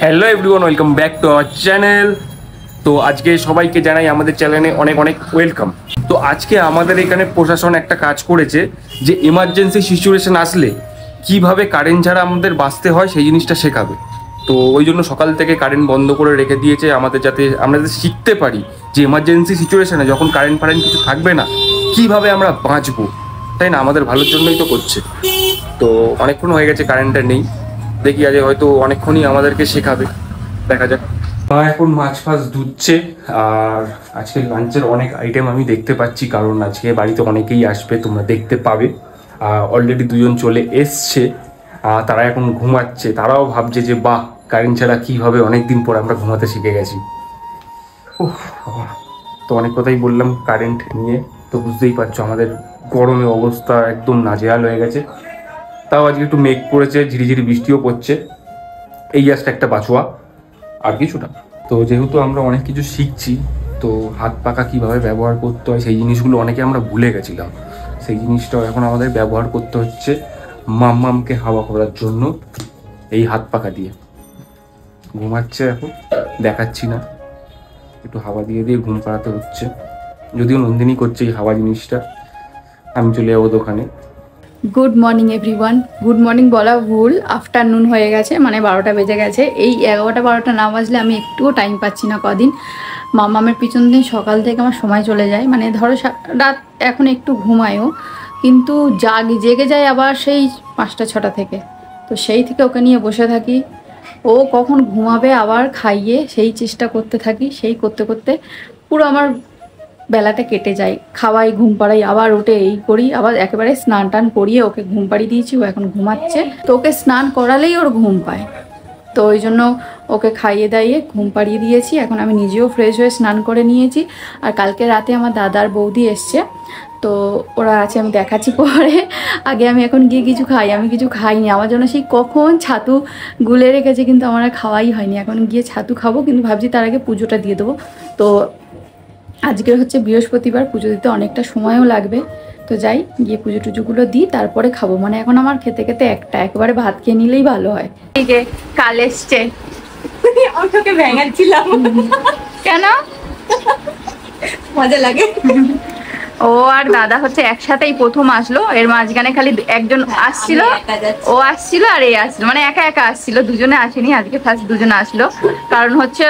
Hello everyone, welcome back to our channel. তো আজকে সবাইকে জানাই আমাদের চ্যানেলে অনেক অনেক ওয়েলকাম। তো আজকে আমাদের এখানে প্রশাসন একটা কাজ করেছে যে এমার্জেন্সি সিচুয়েশন আসলে কিভাবে কারেন্ট ছাড়া আমাদের বাঁচতে হয় সেই জিনিসটা শেখাবে। তো ওই জন্য সকাল থেকে কারেন্ট বন্ধ করে রেখে দিয়েছে আমাদের, যাতে আমরা শিখতে পারি যে এমার্জেন্সি সিচুয়েশনে যখন কারেন্ট কিছু থাকবে না কিভাবে আমরা বাঁচবো, তাই না? আমাদের ভালোর জন্যই তো করছে। তো অনেকক্ষণ হয়ে গেছে কারেন্টটা নেই, দেখি আজ হয়তো অনেকক্ষণই আমাদেরকে শেখাবে, দেখা যাক। মা এখন মাছ ফাছ ধুচ্ছে। আর আজকে লাঞ্চের অনেক আইটেম আমি দেখতে পাচ্ছি, কারণ আজকে বাড়িতে অনেকেই আসবে, তোমরা দেখতে পাবে। অলরেডি দুজন চলে এসছে, তারা এখন ঘুমাচ্ছে। তারাও ভাবছে যে বাহ, কারেন্ট ছাড়া কী হবে, অনেকদিন পর আমরা ঘুমাতে শিখে গেছি। তো অনেক কথাই বললাম কারেন্ট নিয়ে, তো বুঝতেই পারছো আমাদের গরমে অবস্থা একদম নাজেহাল হয়ে গেছে। তাও আজকে একটু মেঘ পড়েছে, ঝিরিঝিরি বৃষ্টিও পড়ছে, এই জাস্ট একটা বাঁচোয়া, আর কিছু না। তো যেহেতু আমরা অনেক কিছু শিখছি, তো হাত পাখা কীভাবে ব্যবহার করতে হয় সেই জিনিসগুলো অনেকে আমরা ভুলে গেছিলাম। সেই জিনিসটাও এখন আমাদের ব্যবহার করতে হচ্ছে মাম্মামকে হাওয়া করার জন্য। এই হাত পাখা দিয়ে ঘুমাচ্ছে, এখন দেখাচ্ছি না, একটু হাওয়া দিয়ে দিয়ে ঘুম পাড়াতে হচ্ছে। যদিও নন্দিনী করছে এই হাওয়া জিনিসটা, আমি চলে যাবো দোকানে। Good morning everyone. Good morning বলা ভুল, আফটারনুন হয়ে গেছে, মানে 12টা বেজে গেছে। এই 11টা-12টা না বাজলে আমি একটুও টাইম পাচ্ছি না কদিন। মামামের পিছন দিন সকাল থেকে আমার সময় চলে যায়, মানে ধরো রাত এখন একটু ঘুমায়ও, কিন্তু জেগে যায় আবার সেই 5টা-6টা থেকে। তো সেই থেকে ওকে নিয়ে বসে থাকি, ও কখন ঘুমাবে আবার খাইয়ে সেই চেষ্টা করতে থাকি। সেই করতে করতে পুরো আমার বেলাটা কেটে যায়। খাওয়াই, ঘুম পাড়াই, আবার উঠে এই করি, আবার একেবারে স্নান টান করিয়ে ওকে ঘুম পাড়িয়ে দিয়েছি। ও এখন ঘুমাচ্ছে, তো ওকে স্নান করালেই ওর ঘুম পায়। তো ওই জন্য ওকে খাইয়ে দাইয়ে ঘুম পাড়িয়ে দিয়েছি। এখন আমি নিজেও ফ্রেশ হয়ে স্নান করে নিয়েছি। আর কালকে রাতে আমার দাদার বৌদি এসছে, তো ওরা আছে, আমি দেখাচ্ছি পরে। আগে আমি এখন গিয়ে কিছু খাই। আমি কিছু খাইনি, আমার জন্য সেই কখন ছাতু গুলে রেখেছে, কিন্তু আমার আর খাওয়াই হয়নি। এখন গিয়ে ছাতু খাবো, কিন্তু ভাবছি তার আগে পুজোটা দিয়ে দেবো। তো আজকে হচ্ছে বৃহস্পতিবার, পুজো দিতে অনেকটা সময়ও লাগবে। তো যাই, গিয়ে পুজো টুজোগুলো দিই, তারপরে খাবো। মানে এখন আমার খেতে খেতে একবারে ভাত খেয়ে নিলেই ভালো হয়। এই যে কাল এসছে, আমি তোকে ভেঙাচ্ছিলাম। কেন? মজা লাগে। ও আর দাদা হচ্ছে একসাথেই প্রথম আসলো, এর মাঝখানে খালি একজন আসছিল, ও আসছিল আর এই আসছিল, মানে একা একা আসছিল, দুজনে আসেনি। আজকে ফার্স্ট দুজনে আসলো, কারণ হচ্ছে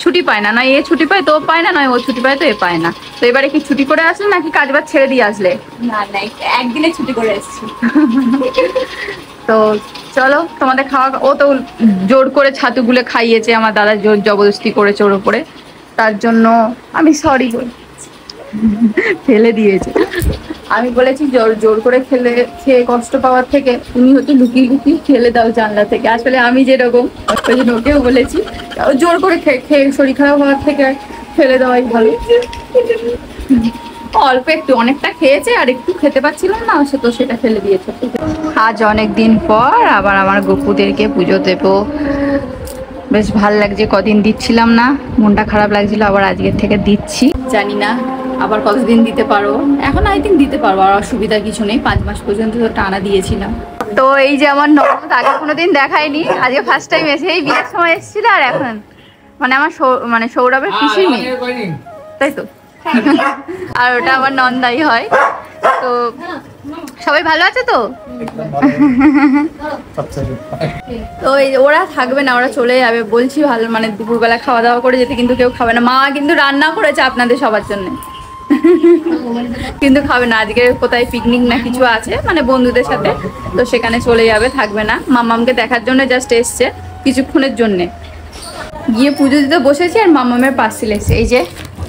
ছুটি পায় না, নয় এ ছুটি পায় তো ও পায় না, নয় ও ছুটি পায় তো এ পায় না। তো এবারে কি ছুটি করে আসলে নাকি কাজ বাজ ছেড়ে দিয়ে আসলে? না না, একদিনে ছুটি করে এসেছি। তো চলো তোমাদের খাওয়া, ও তো জোর করে ছাতুগুলো খাইয়েছে, আমার দাদা জোর জবরদস্তি করেছে ওর উপরে, তার জন্য আমি সরি বলি, ফেলে দিয়েছে। আমি বলেছি জোর করে খেয়ে কষ্ট পাওয়ার থেকে তুমি হচ্ছে লুকিয়ে লুকিয়ে ফেলে দাও জানলা থেকে। আসলে আমি যেরকম, ওই জন্য ওকেও বলেছি জোর করে খেয়ে শরীর খারাপ হওয়ার থেকে ফেলে দেওয়াই ভালো। অল্প একটু, অনেকটা খেয়েছে আর একটু খেতে পাচ্ছিলাম না, সে তো সেটা ফেলে দিয়েছে। আজ অনেক দিন পর আবার আমার গপুদেরকে পুজো দেবো, বেশ ভাল লাগছে। কদিন দিচ্ছিলাম না, মনটা খারাপ লাগছিল, আবার আজকের থেকে দিচ্ছি। জানি না আবার কতদিন দিতে পারো, এখন আই থিঙ্ক দিতে পারবো, আর অসুবিধা কিছু নেই। 5 মাস পর্যন্ত তো টানা দিয়েছিলাম। তো এই যে আমার ননদ, আগে কোনোদিন দেখায়নি, আজকে ফার্স্ট টাইম এসে, এই বিয়ের সময় এসেছিল। আর এখন মানে আমার সৌরভের পিসির মেয়ে, তাই তো? আর ওটা আমার নন্দাই হয়। তো সবাই ভালো আছে তো? তো ওরা থাকবে না, ওরা চলে যাবে বলছি, ভালো মানে দুপুরবেলা খাওয়া দাওয়া করে যেতে, কিন্তু কেউ খাবে না। মা কিন্তু রান্না করেছে আপনাদের সবার জন্য, কিন্তু খাবে না। আজকে কোথায় পিকনিক না কিছু আছে, মানে বন্ধুদের সাথে, তো সেখানে চলে যাবে, থাকবে না। মামামকে দেখার জন্য জাস্ট এসছে কিছুক্ষণের জন্যে। গিয়ে পুজো দিতে বসেছি, আর মামামের পার্সেল এসছে, এই যে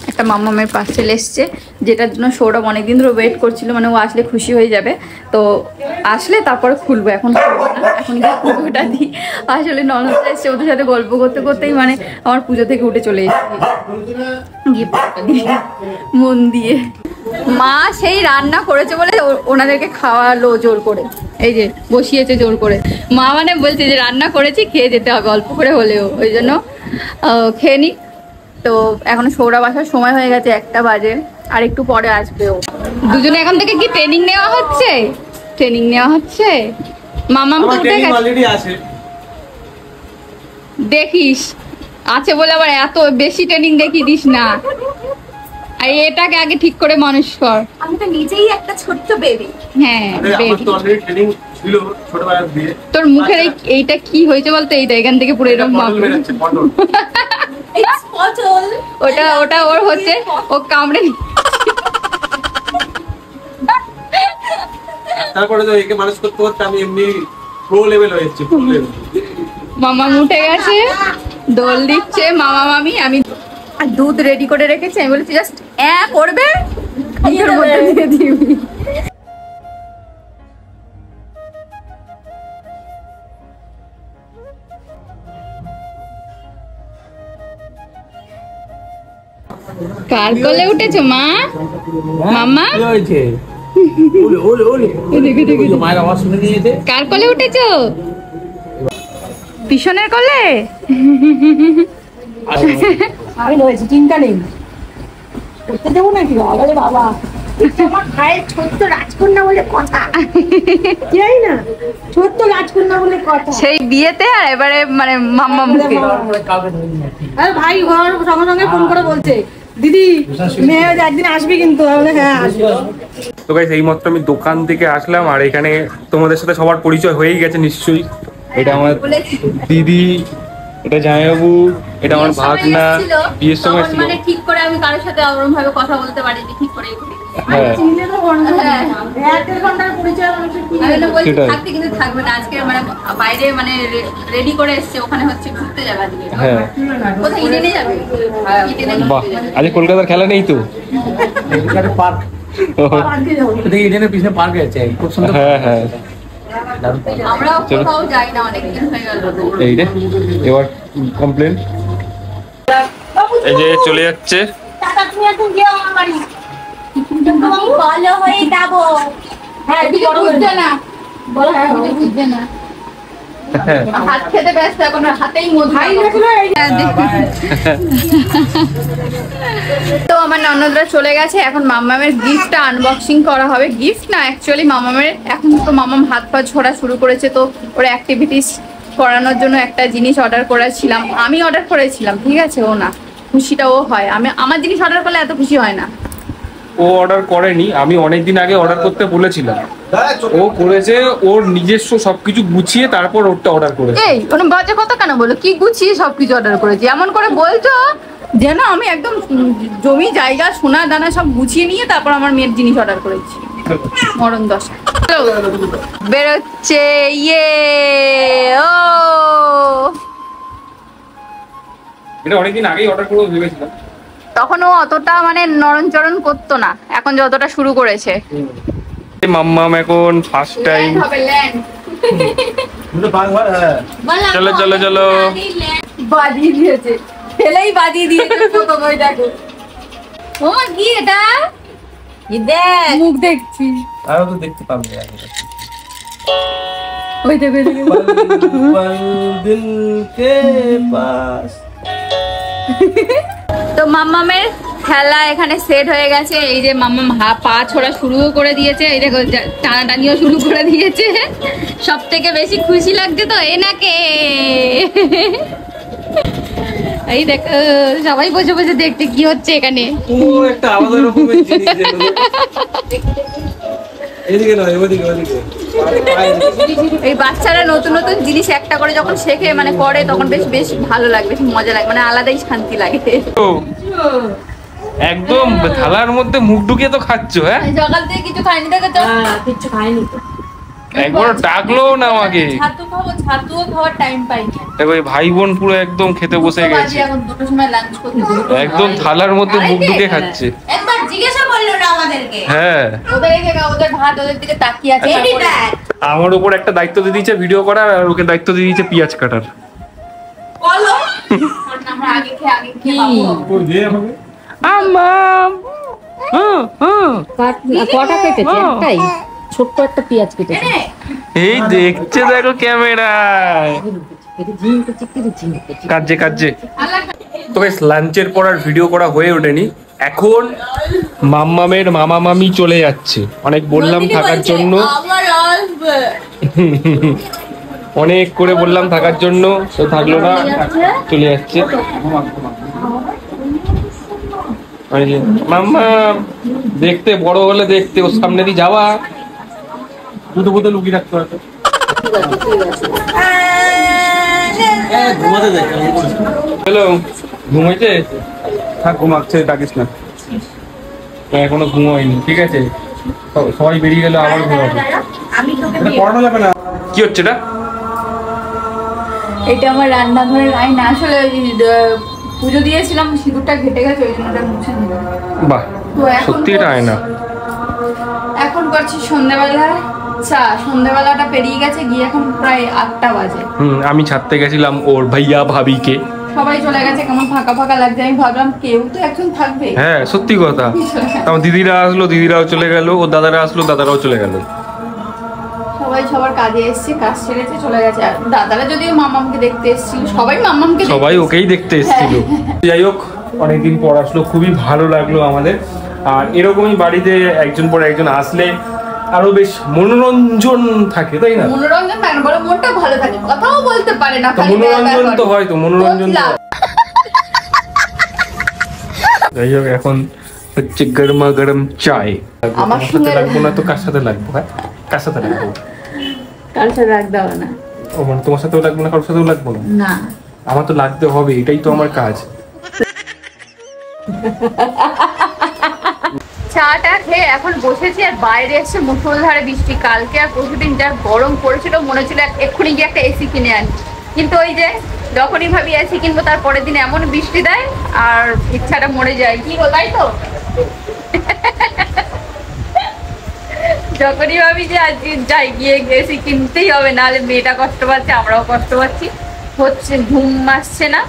একটা মামামের পার্সেল এসছে, যেটার জন্য সৌরভ অনেকদিন ধরে ওয়েট করছিল, মানে ও আসলে খুশি হয়ে যাবে। তো আসলে তারপরে খুলবো, এখন খুলবো না, এখন গিয়ে পুজোটা দিই। আসলে ননদটা এসছে, ওদের সাথে গল্প করতে করতেই মানে আমার পুজো থেকে উঠে চলে এসেছি, গিয়ে পুজোটা দিই মন দিয়ে। মা সেই রান্না করেছে বলে ওনাদেরকে খাওয়ালো জোর করে, এই যে বসিয়েছে জোর করে। মা মানে বলছে যে রান্না করেছি, খেয়ে যেতে হবে অল্প করে হলেও, ওই জন্য খেয়ে নি। তো এখন সৌরভ আসার সময় হয়ে গেছে, 1টা বাজে, আর একটু পরে আসবে ও। দুজনে এখন থেকে কি ট্রেনিং নেওয়া হচ্ছে? ট্রেনিং নেওয়া হচ্ছে। মামাম তো উঠে গেছে, দেখিস আছে বলে আবার এত বেশি ট্রেনিং দেখিয়ে দিস না। আর এটাকে আগে ঠিক করে মানুষ কর। আমি তো নিজেই একটা ছোট্ট বেবি। হ্যাঁ baby। তোর মুখের এইটা কি হয়েছে বলতো? এইটা এখান থেকে পুরো এরকম It's bottle. ওটা ওর হচ্ছে ও কামড়ে তারপরে তো একে মানুষ করতে করতে আমি এমনি প্রো লেভেল হয়ে যাচ্ছি, প্রো লেভেল। মামা উঠে গেছে, দোল দিচ্ছে মামা মামি। আমি আর দুধ রেডি করে রেখেছি, আমি বলেছি জাস্ট করবে মুখের মধ্যে দিয়ে দিবি। কার কোলে উঠেছো মা? মাম্মা কি হয়েছে? ওলে ওলে ওলে ওই যে মায়ের আওয়াজ শুনে নিয়েছে। কার কোলে উঠেছো? পিছনের কোলে? আমি রয়েছি, চিন্তা নেই। করতে দেবো নাকি? বাবা বাবা, আমার ভাইয়ের ছোট্ট রাজকন্যা বলে কথা। জানি না, ছোট্ট রাজকন্যা বলে কথা। সেই বিয়েতে আর এবারে মানে মাম্মা মুখে। আরে ভাই ঘর সঙ্গে সঙ্গে ফোন করে বলছে, দিদি মেয়ে একদিন আসবি কিন্তু। আমি হ্যাঁ আসবো। তো গাইস এইমাত্র আমি দোকান থেকে আসলাম, আর এখানে তোমাদের সাথে সবার পরিচয় হয়েই গেছে নিশ্চয়ই। এটা আমার দিদি, এটা জামাইবাবু, এটা আমার ভাগনা। বিয়ের সময় ছিল মানে ঠিক করে আমি কারোর সাথে ওরকম ভাবে কথা বলতে পারিনি ঠিক করে। হ্যাঁ চিনলে তো বন্ধ না। 1.5 ঘন্টার পরিচয় মানুষের কি? আমি না বলছি সেটাই। থাকতে কিন্তু থাকবে না আজকে, মানে বাইরে মানে রেডি করে এসেছে, ওখানে হচ্ছে ঘুরতে যাবে আজকে। হ্যাঁ কোথায় ইডেনে যাবে? ইডেনে বাহ, আজ কলকাতার খেলা নেই তো? এখানে পার্ক, দেখি এখানে পিছনে পার্ক আছে, খুব সুন্দর। হ্যাঁ হ্যাঁ আমরাও চলো। কোথাও যাই না, অনেকদিন হয়ে গেল। এই রে এবার কমপ্লেন। এই যে চলে যাচ্ছে। টাটা, তুমি এখন গিয়ে আমার বাড়ি। আমি ভালো হয়ে যাবো। হ্যাঁ একটু বড় হয়ে বুঝছে যা। না, বলো হ্যাঁ হবে। বুঝছে না। হ্যাঁ হাত খেতে ব্যস্ত, এখন হাতেই মধু। ভাই দেখলো এই তো আমার ননদরা চলে গেছে, এখন মামামের গিফটটা আনবক্সিং করা হবে। গিফট না অ্যাকচুয়ালি মামামের এখন তো মামাম হাত পা ছোড়া শুরু করেছে, তো ওর অ্যাক্টিভিটিস করানোর জন্য একটা জিনিস অর্ডার করেছিলাম। আমি অর্ডার করেছিলাম, ঠিক আছে, ও না, খুশিটা ও হয়। আমি আমার জিনিস অর্ডার করলে এত খুশি হয় না। ও অর্ডার করেনি, আমি অনেকদিন আগে অর্ডার করতে বলেছিলাম। ও করেছে ওর নিজস্ব সবকিছু গুছিয়ে, তারপর ওরটা অর্ডার করেছে। এই কোনো বাজে কথা কেন বলো? কি গুছিয়ে সবকিছু অর্ডার করেছি এমন করে বলছো যেন আমি একদম জমি জায়গা সোনা দানা সব গুছিয়ে নিয়ে তারপর আমার মেয়ের জিনিস অর্ডার করেছি। মরণ দশা। বেরোচ্ছে ইয়ে ও। এটা অনেকদিন আগেই অর্ডার করে ভেবেছিলাম। তখন ও অতটা মানে নরণচরণ করতো না, এখন যতটা শুরু করেছে। মাম্মাম এখন ফার্স্ট টাইম। দুটো পার্ক হয়, হ্যাঁ। চলো চলো চলো। বাজিয়ে দিয়েছে, ফেলেই বাজিয়ে দিয়েছে। প্রথম ওই দেখো ও মা কি এটা? দেখ মুখ দেখছি। আরো তো দেখতে পাবে। ওই দেখো ওই দেখো। पल दिल के पास। তো মাম্মামের খেলা এখানে সেট হয়ে গেছে। এই যে মাম্মাম পা ছোড়া শুরুও করে দিয়েছে, এই দেখো টানাটানিও শুরু করে দিয়েছে। সব থেকে বেশি খুশি লাগছে তো এনাকে। এই দেখো সবাই বসে বসে দেখতে কি হচ্ছে এখানে। ও একটা আলাদা রকমের জিনিস যেগুলো। এদিকে নয়, ওদিকে ওদিকে। এই বাচ্চারা নতুন নতুন জিনিস একটা করে যখন শেখে মানে করে, তখন বেশ বেশ ভালো লাগে, বেশ মজা লাগে, মানে আলাদাই শান্তি লাগে। ও, একদম থালার মধ্যে মুখ ঢুকিয়ে তো খাচ্ছ? হ্যাঁ সকাল থেকে কিছু খাইনি দেখো তো। কিচ্ছু খাইনি তো। একবার ডাকলো না আমাকে। ছাতু খাবো, ছাতুও খাওয়ার টাইম পাইনি। দেখো এই ভাই বোন পুরো একদম খেতে বসে গেছে, এখন দুটোর সময় লাঞ্চ করতে বসবো। একদম থালার মধ্যে মুখ ঢুকে খাচ্ছে। একবার জিজ্ঞাসা করলো না আমাদেরকে। হ্যাঁ ওদের ওদের ভাত ওদের দিকে তাকিয়ে আছে। Baby back. আমার উপর একটা দায়িত্ব দিয়ে দিয়েছে ভিডিও করার, আর ওকে দায়িত্ব দিয়ে দিয়েছে পেঁয়াজ কাটার। বলো। আমরা আগে খেয়ে খাবো। তোর দিয়ে হবে। আম্মাম কটা কেটেছে? একটাই ছোট্ট একটা পেঁয়াজ কেটেছে। এই দেখছে দেখো ক্যামেরায় কাজে কাজে। তো বেশ লাঞ্চের পর আর ভিডিও করা হয়ে ওঠেনি। এখন মাম্মামের মামা মামি চলে যাচ্ছে, অনেক বললাম থাকার জন্য। আমার আসবে। অনেক করে বললাম থাকার জন্য, তো থাকলো না, চলে যাচ্ছে। মাম্মা দেখতে বড় হলে দেখতে ওর সামনে দিয়ে যাওয়া, দুটো বোতল লুকিয়ে রাখতে হবে। ঘুমাতে দেখ। হ্যালো, ঘুমাইছে? থাক, ঘুমাচ্ছে, ডাকিস না। এখনো ঘুমাইনি, ঠিক আছে? সবাই বেরিয়ে গেলে আবার ঘুমাবো। এটা পড়ানো যাবে না। কি হচ্ছে এটা? এটা আমার রান্নাঘরের আয়না। আসলে ওই পুজো দিয়েছিলাম, সিঁদুরটা ঘেটে গেছে, ওই জন্য ওটা মুছে নিলাম। বাহ, তো এখন সত্যি এটা আয়না। এখন করছি সন্ধ্যাবেলা চা। সন্ধ্যাবেলাটা পেরিয়ে গেছে, গিয়ে এখন প্রায় 8টা বাজে। আমি ছাড়তে গেছিলাম ওর ভাইয়া ভাবিকে। সবাই চলে গেছে, কেমন ফাঁকা ফাঁকা লাগছে। আমি ভাবলাম কেউ তো একজন থাকবে। হ্যাঁ, সত্যি কথা। আমার দিদিরা আসলো, দিদিরাও চলে গেল, ওর দাদারা আসলো, দাদারাও চলে গেল। সবাই সবার কাজে এসছে, কাজ ছেড়েছে চলে গেছে। আর দাদারা যদিও মামামকে দেখতে এসেছিল, সবাই মামামকে সবাই ওকেই দেখতে এসেছিল। যাই হোক, অনেকদিন পর আসলো, খুবই ভালো লাগলো আমাদের। আর এরকমই বাড়িতে একজন পর একজন আসলে আরো বেশ মনোরঞ্জন থাকে, তাই না? মনোরঞ্জন থাকে না, বলে মনটা ভালো থাকে, কথাও বলতে পারে না, তো মনোরঞ্জন তো হয়, তো মনোরঞ্জন তো। যাই হোক, এখন হচ্ছে গরমা গরম চাই। আমার সাথে সঙ্গে লাগবো না তো কার সাথে লাগবো? হ্যাঁ, কার সাথে লাগবো? কার সাথে রাখতে হবে না। ও মানে তোমার সাথেও লাগবো না, কারোর সাথেও লাগবো না? না, আমার তো লাগতে হবে, এটাই তো আমার কাজ। চাটা খেয়ে এখন বসেছি, আর বাইরে এসে মুষলধারে বৃষ্টি। কালকে আর পরশুদিন যা গরম পড়েছিল, মনে হচ্ছিল এক্ষুনি গিয়ে একটা এসি কিনে আনি। কিন্তু ওই যে যখনই ভাবি এসি কিনবো, তার পরের দিন এমন বৃষ্টি দেয় আর ইচ্ছাটা মরে যায়। কি গো, তাই তো? যখনই ভাবি যে আজকে যাই, গিয়ে এসি কিনতেই হবে, নাহলে মেয়েটা কষ্ট পাচ্ছে, আমরাও কষ্ট পাচ্ছি, হচ্ছে ঘুম আসছে না।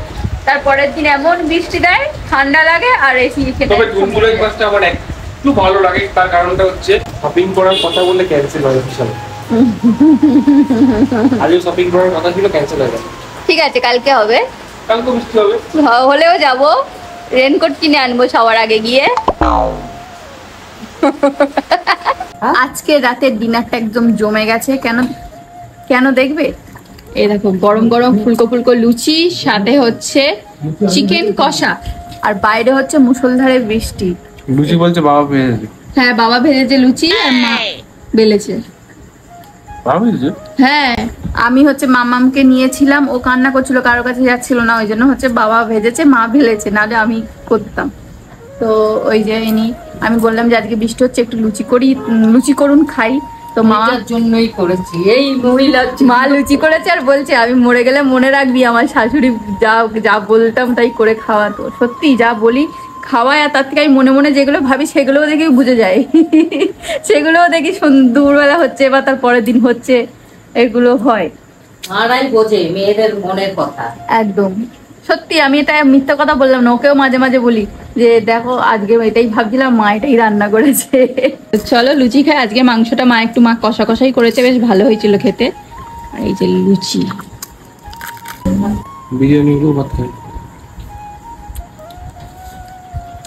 তারপরের দিন এমন বৃষ্টি দেয়, ঠান্ডা লাগে আর এসি খেতে। তবে টুনটুনের কাজটা আমার একটু ভালো লাগে, তার কারণটা হচ্ছে শপিং করার কথা বললে ক্যান্সেল হয় বিশাল। আজও শপিং করার কথা ছিল, ক্যান্সেল হয়ে গেছে। ঠিক আছে, কালকে হবে, কালকে বৃষ্টি হবে, হলেও যাব। রেনকোট কিনে আনবো সবার আগে গিয়ে। আজকে রাতের ডিনারটা একদম জমে গেছে। কেন কেন দেখবে? এই দেখো, গরম গরম ফুলকো ফুলকো লুচি, সাথে হচ্ছে চিকেন কষা, আর বাইরে হচ্ছে মুষলধারে বৃষ্টি। লুচি বলছে বাবা ভেজেছে। হ্যাঁ, বাবা ভেজেছে লুচি আর মা বেলেছে। বাবা ভেজেছে? হ্যাঁ, আমি হচ্ছে মামামকে নিয়েছিলাম, ও কান্না করছিল, কারোর কাছে যাচ্ছিল না, ওই জন্য হচ্ছে বাবা ভেজেছে, মা ভেলেছে, নাহলে আমি করতাম। তো ওই যে আমি বললাম যে আজকে বৃষ্টি হচ্ছে, একটু লুচি করুন খাই। তো মার জন্যই করেছি, এই মহিলা মা লুচি করেছে আর বলছে আমি মরে গেলে মনে রাখবি আমার শাশুড়ি যা যা বলতাম তাই করে খাওয়াতো। সত্যি যা বলি খাওয়ায়, আর তার থেকে আমি মনে মনে যেগুলো ভাবি সেগুলোও দেখি বুঝে যায়। সেগুলোও দেখি দুপুরবেলা হচ্ছে বা তার পরের দিন হচ্ছে, এগুলো হয়। মারাই বোঝে মেয়েদের মনের কথা। একদম সত্যি, আমি এটা মিথ্যা কথা বললাম না, ওকেও মাঝে মাঝে বলি যে দেখো আজকে এটাই ভাবছিলাম, মা এটাই রান্না করেছে। চলো লুচি খাই। আজকে মাংসটা মা কষা কষাই করেছে, বেশ ভালো হয়েছিল খেতে। আর এই যে লুচি, বিরিয়ানি গুলো ভাত খাই।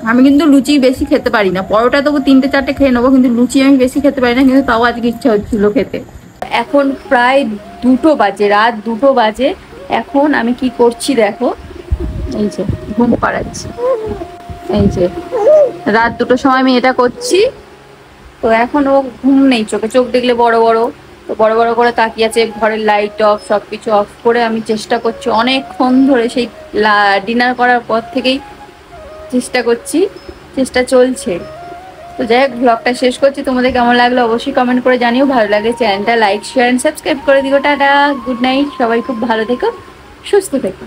আমি কিন্তু লুচি বেশি খেতে পারি না, পরোটা তবু 3-4টে খেয়ে নেবো, কিন্তু লুচি আমি বেশি খেতে পারি না, কিন্তু তাও আজকে ইচ্ছা হচ্ছিল খেতে। এখন প্রায় 2টো বাজে, রাত 2টো বাজে। এখন আমি কি করছি দেখো, এই যে ঘুম পাড়াচ্ছি, এই যে রাত 2টোর সময় আমি এটা করছি। তো এখন ও ঘুম নেই, চোখ দেখলে বড় বড়, তো বড় বড় করে তাকিয়ে আছে। ঘরের লাইট অফ, সবকিছু অফ করে আমি চেষ্টা করছি অনেকক্ষণ ধরে, সেই ডিনার করার পর থেকেই চেষ্টা চলছে। তো যাই হোক, ব্লগটা শেষ করছি। তোমাদের কেমন লাগলো অবশ্যই কমেন্ট করে জানিও। ভালো লাগলে চ্যানেলটা লাইক, শেয়ার এন্ড সাবস্ক্রাইব করে দিও। টাটা, গুড নাইট, সবাই খুব ভালো থেকো, সুস্থ থেকো।